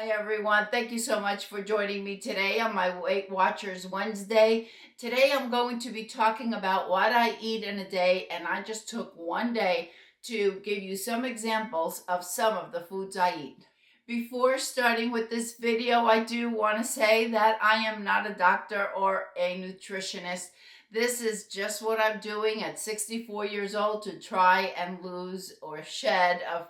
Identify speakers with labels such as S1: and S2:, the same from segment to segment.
S1: Hi everyone, thank you so much for joining me today on my Weight Watchers Wednesday. Today I'm going to be talking about what I eat in a day, and I just took one day to give you some examples of some of the foods I eat. Before starting with this video, I do want to say that I am not a doctor or a nutritionist. This is just what I'm doing at 64 years old to try and lose or shed of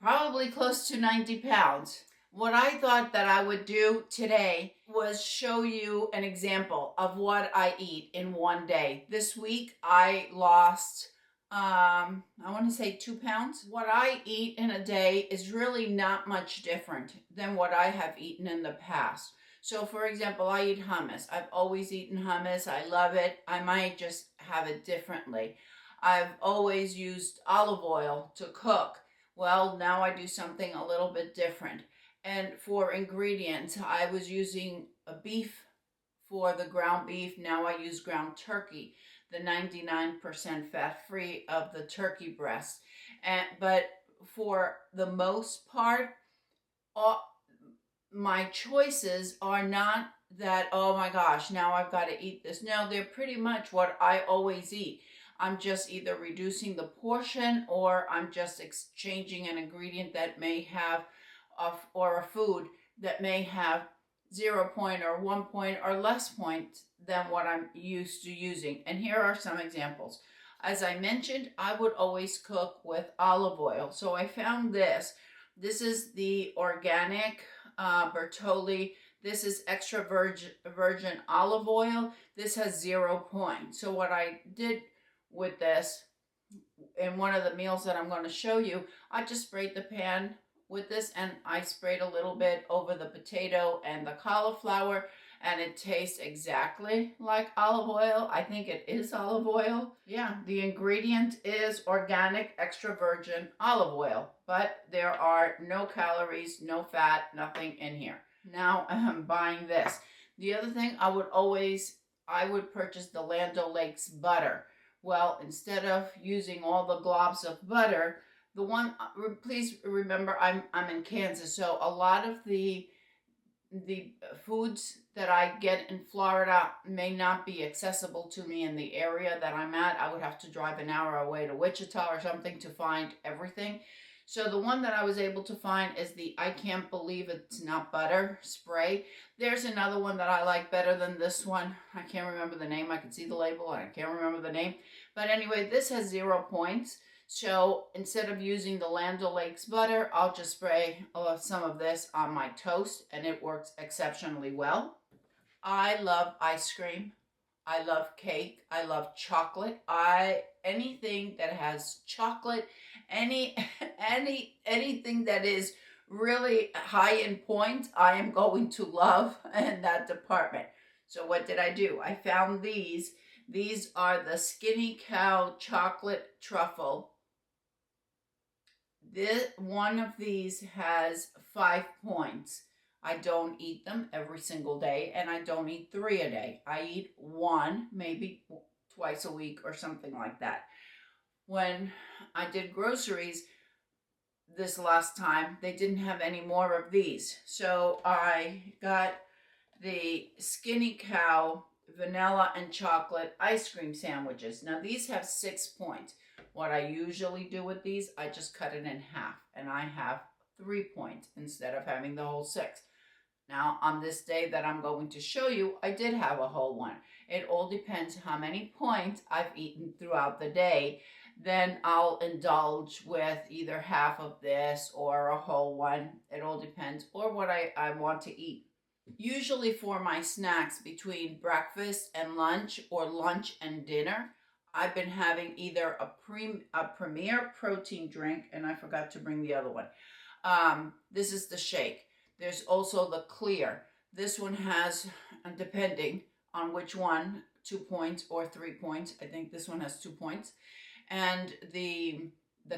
S1: probably close to 90 pounds. What I thought that I would do today was show you an example of what I eat in one day. This week I lost, I want to say 2 pounds. What I eat in a day is really not much different than what I have eaten in the past. So for example, I eat hummus. I've always eaten hummus. I love it. I might just have it differently. I've always used olive oil to cook. Well, now I do something a little bit different. And for ingredients, I was using a beef for the ground beef. Now I use ground turkey, the 99% fat free of the turkey breast. But for the most part, my choices are not that, oh my gosh, now I've got to eat this. No, they're pretty much what I always eat. I'm just either reducing the portion, or I'm just exchanging an ingredient that may have or a food that may have 0 point or 1 point or less point than what I'm used to using. And here are some examples. As I mentioned, I would always cook with olive oil. So I found this. This is the organic Bertoli. This is extra virgin olive oil. This has 0 point. So what I did with this in one of the meals that I'm going to show you, I just sprayed the pan with this, and I sprayed a little bit over the potato and the cauliflower, and it tastes exactly like olive oil. I think it is olive oil. Yeah, the ingredient is organic extra virgin olive oil, but there are no calories, no fat, nothing in here. Now I'm buying this. The other thing I would purchase the Land O'Lakes butter. Well, instead of using all the globs of butter, the one, please remember, I'm in Kansas, so a lot of the foods that I get in Florida may not be accessible to me in the area that I'm at. I would have to drive an hour away to Wichita or something to find everything. So the one that I was able to find is the I Can't Believe It's Not Butter spray. There's another one that I like better than this one. I can't remember the name. I can see the label and I can't remember the name. But anyway, this has 0 points. So instead of using the Land O'Lakes butter, I'll just spray some of this on my toast, and it works exceptionally well. I love ice cream. I love cake. I love chocolate. Anything that has chocolate, anything that is really high in point, I am going to love in that department. So what did I do? I found these. These are the Skinny Cow Chocolate Truffle. One of these has 5 points. I don't eat them every single day, and I don't eat 3 a day. I eat 1, maybe twice a week or something like that. When I did groceries this last time, they didn't have any more of these. So I got the Skinny Cow vanilla and chocolate ice cream sandwiches. Now these have 6 points. What I usually do with these, I just cut it in half, and I have 3 points instead of having the whole 6. Now, on this day that I'm going to show you, I did have a whole one. It all depends how many points I've eaten throughout the day. Then I'll indulge with either half of this or a whole one. It all depends, or what I want to eat. Usually for my snacks between breakfast and lunch, or lunch and dinner, I've been having either a Premier protein drink, and I forgot to bring the other one. This is the shake. There's also the clear. This one has, depending on which one, 2 points or 3 points. I think this one has 2 points. And the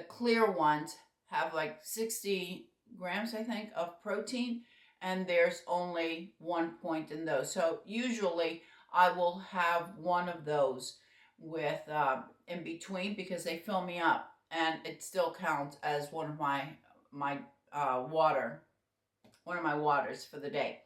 S1: clear ones have like 60 grams, I think, of protein, and there's only 1 point in those. So usually I will have one of those with in between, because they fill me up, and it still counts as one of my water one of my waters for the day.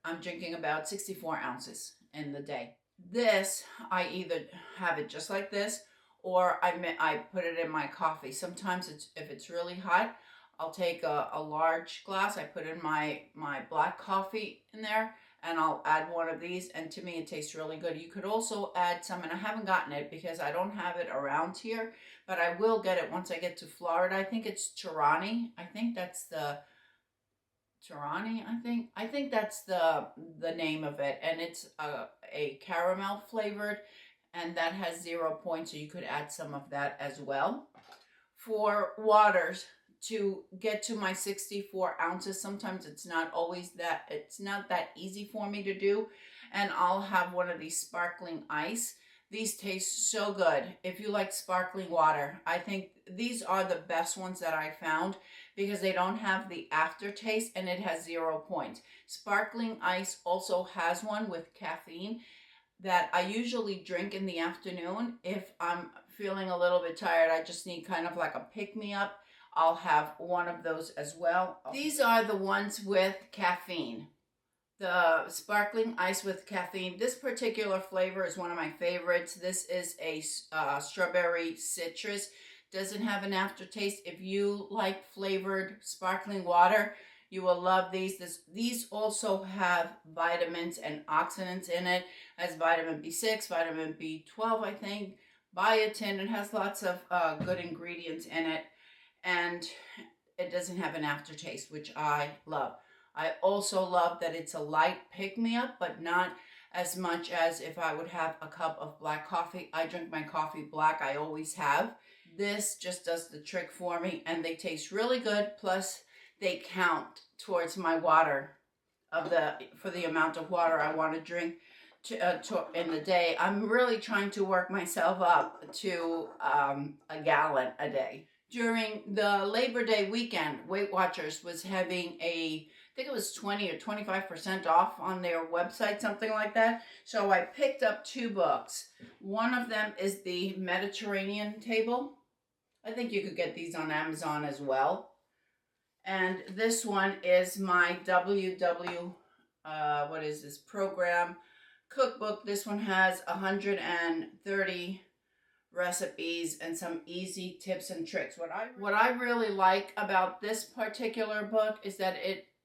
S1: I'm drinking about 64 ounces in the day. This, I either have it just like this, or I put it in my coffee. Sometimes if it's really hot, I'll take a large glass. I put in my black coffee in there, and I'll add one of these, and to me it tastes really good. You could also add some, and I haven't gotten it because I don't have it around here, but I will get it once I get to Florida. I think it's Tirani. I think that's the Tirani, I think that's the name of it, and it's a caramel flavored, and that has 0 points, so you could add some of that as well. For waters, to get to my 64 ounces, sometimes it's not that easy for me to do, and I'll have one of these sparkling ice. These taste so good. If you like sparkling water, I think these are the best ones that I found because they don't have the aftertaste and it has 0 points. Sparkling ice also has one with caffeine that I usually drink in the afternoon. If I'm feeling a little bit tired, I just need kind of like a pick-me-up, I'll have one of those as well. These are the ones with caffeine. The sparkling ice with caffeine. This particular flavor is one of my favorites. This is a strawberry citrus. Doesn't have an aftertaste. If you like flavored sparkling water, you will love these. These also have vitamins and oxidants in it. It has vitamin B6, vitamin B12, I think, biotin. It has lots of good ingredients in it. And it doesn't have an aftertaste, which I love. I also love that it's a light pick-me-up, but not as much as if I would have a cup of black coffee. I drink my coffee black, I always have. This just does the trick for me, and they taste really good, plus they count towards my water for the amount of water I want to drink in the day. I'm really trying to work myself up to a gallon a day. During the Labor Day weekend, Weight Watchers was having I think it was 20 or 25% off on their website, something like that. So I picked up 2 books. One of them is the Mediterranean Table. I think you could get these on Amazon as well. And this one is my what is this program cookbook. This one has 130 recipes and some easy tips and tricks. What I really like about this particular book is that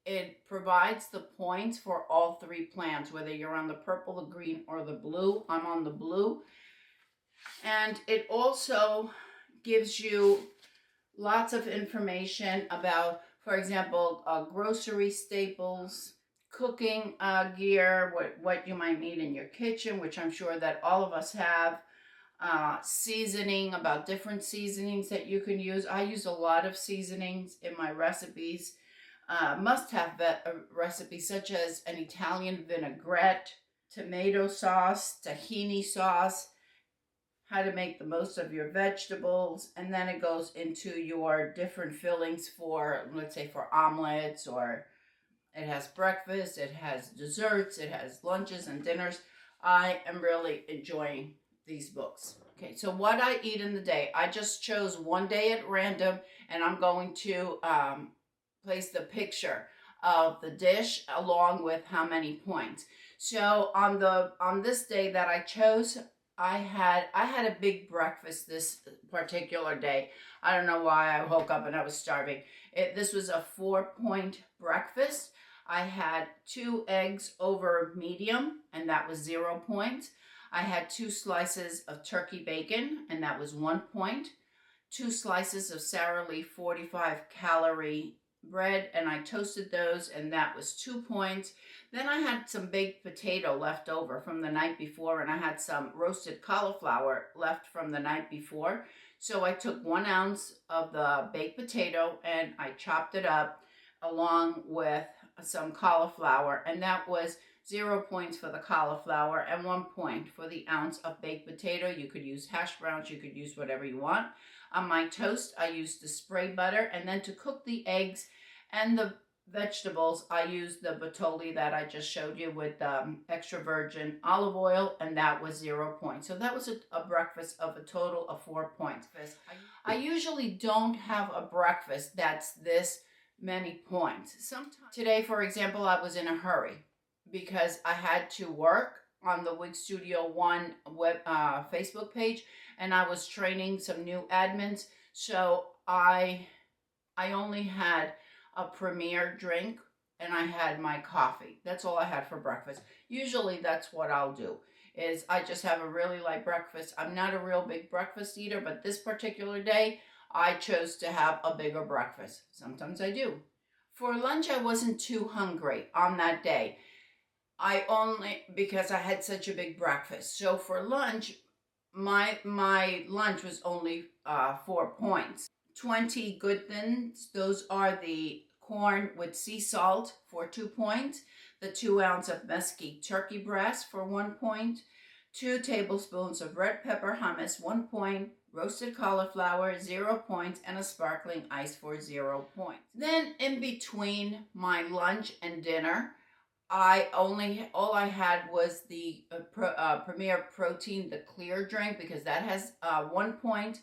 S1: it provides the points for all 3 plants, whether you're on the purple, the green, or the blue. I'm on the blue. And it also gives you lots of information about, for example, grocery staples, cooking gear, what you might need in your kitchen, which I'm sure that all of us have. Seasoning, about different seasonings that you can use. I use a lot of seasonings in my recipes. Must-have recipes such as an Italian vinaigrette, tomato sauce, tahini sauce, how to make the most of your vegetables, and then it goes into your different fillings for, let's say, for omelets, or it has breakfast, it has desserts, it has lunches and dinners. I am really enjoying these books. Okay, so what I eat in the day, I just chose one day at random, and I'm going to place the picture of the dish along with how many points. So on this day that I chose, I had a big breakfast this particular day. I don't know why. I woke up and I was starving. This was a 4-point breakfast. I had 2 eggs over medium, and that was 0 points. I had 2 slices of turkey bacon, and that was 1 point. 2 slices of Sara Lee 45-calorie bread, and I toasted those, and that was 2 points. Then I had some baked potato left over from the night before, and I had some roasted cauliflower left from the night before. So I took 1 ounce of the baked potato, and I chopped it up along with some cauliflower, and that was 0 points for the cauliflower and 1 point for the ounce of baked potato. You could use hash browns, you could use whatever you want. On my toast, I used the spray butter, and then to cook the eggs and the vegetables, I used the Bertoli that I just showed you with extra virgin olive oil, and that was 0 points. So that was a breakfast of a total of 4 points. I usually don't have a breakfast that's this many points. Sometimes today, for example, I was in a hurry because I had to work on the Wig Studio One Facebook page, and I was training some new admins. So I only had a premier drink and I had my coffee. That's all I had for breakfast. Usually that's what I'll do, is I just have a really light breakfast. I'm not a real big breakfast eater, but this particular day I chose to have a bigger breakfast. Sometimes I do. For lunch I wasn't too hungry on that day. Because I had such a big breakfast. So for lunch, my lunch was only 4 points. 20 good thins. Those are the corn with sea salt for 2 points, the 2 ounce of mesquite turkey breast for 1 point, 2 tablespoons of red pepper hummus, 1 point, roasted cauliflower, 0 points, and a sparkling ice for 0 points. Then in between my lunch and dinner, all I had was the Premier Protein, the clear drink, because that has 1 point.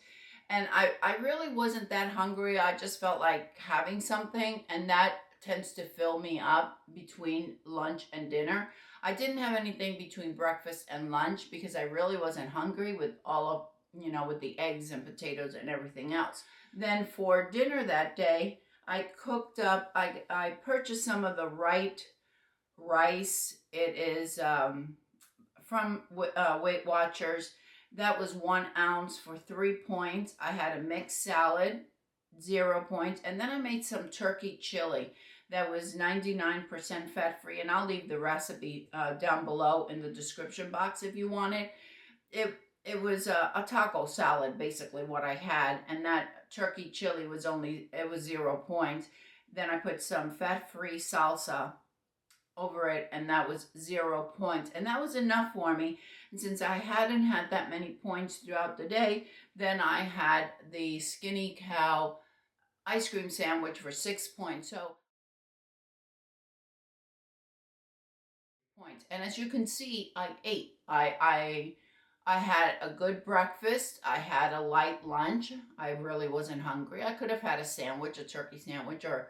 S1: And I really wasn't that hungry. I just felt like having something, and that tends to fill me up between lunch and dinner. I didn't have anything between breakfast and lunch because I really wasn't hungry with all of, with the eggs and potatoes and everything else. Then for dinner that day, I cooked up, I purchased some of the right rice. It is from Weight Watchers. That was 1 ounce for 3 points. I had a mixed salad, 0 points. And then I made some turkey chili that was 99% fat-free. And I'll leave the recipe down below in the description box if you want it. It was a taco salad, basically, what I had. And that turkey chili was 0 points. Then I put some fat-free salsa over it, and that was 0 points, and that was enough for me. And since I hadn't had that many points throughout the day, then I had the Skinny Cow ice cream sandwich for 6 points. So points, and as you can see, I ate. I had a good breakfast. I had a light lunch. I really wasn't hungry. I could have had a sandwich, a turkey sandwich, or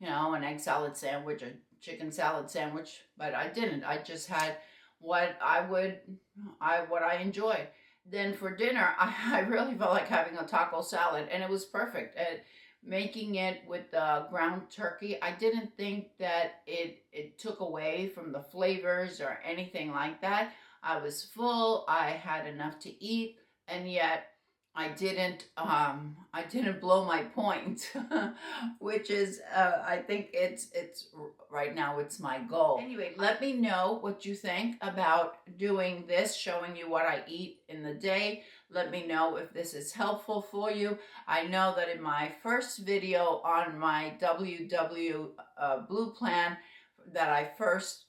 S1: an egg salad sandwich, a chicken salad sandwich, but I didn't. I just had what I enjoy. Then for dinner, I really felt like having a taco salad, and it was perfect. And making it with the ground turkey, I didn't think that it took away from the flavors or anything like that. I was full. I had enough to eat, and yet I didn't blow my point, which is I think it's right now it's my goal. Anyway, let me know what you think about doing this, showing you what I eat in the day. Let me know if this is helpful for you. I know that in my first video on my WW Blue plan that I first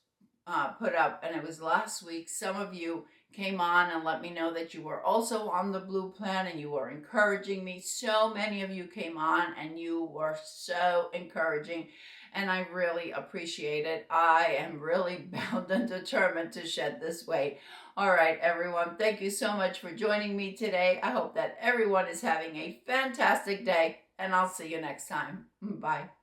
S1: put up, and it was last week, some of you came on and let me know that you were also on the blue plan and you were encouraging me. So many of you came on and you were so encouraging, and I really appreciate it. I am really bound and determined to shed this weight. All right, everyone, thank you so much for joining me today. I hope that everyone is having a fantastic day, and I'll see you next time. Bye.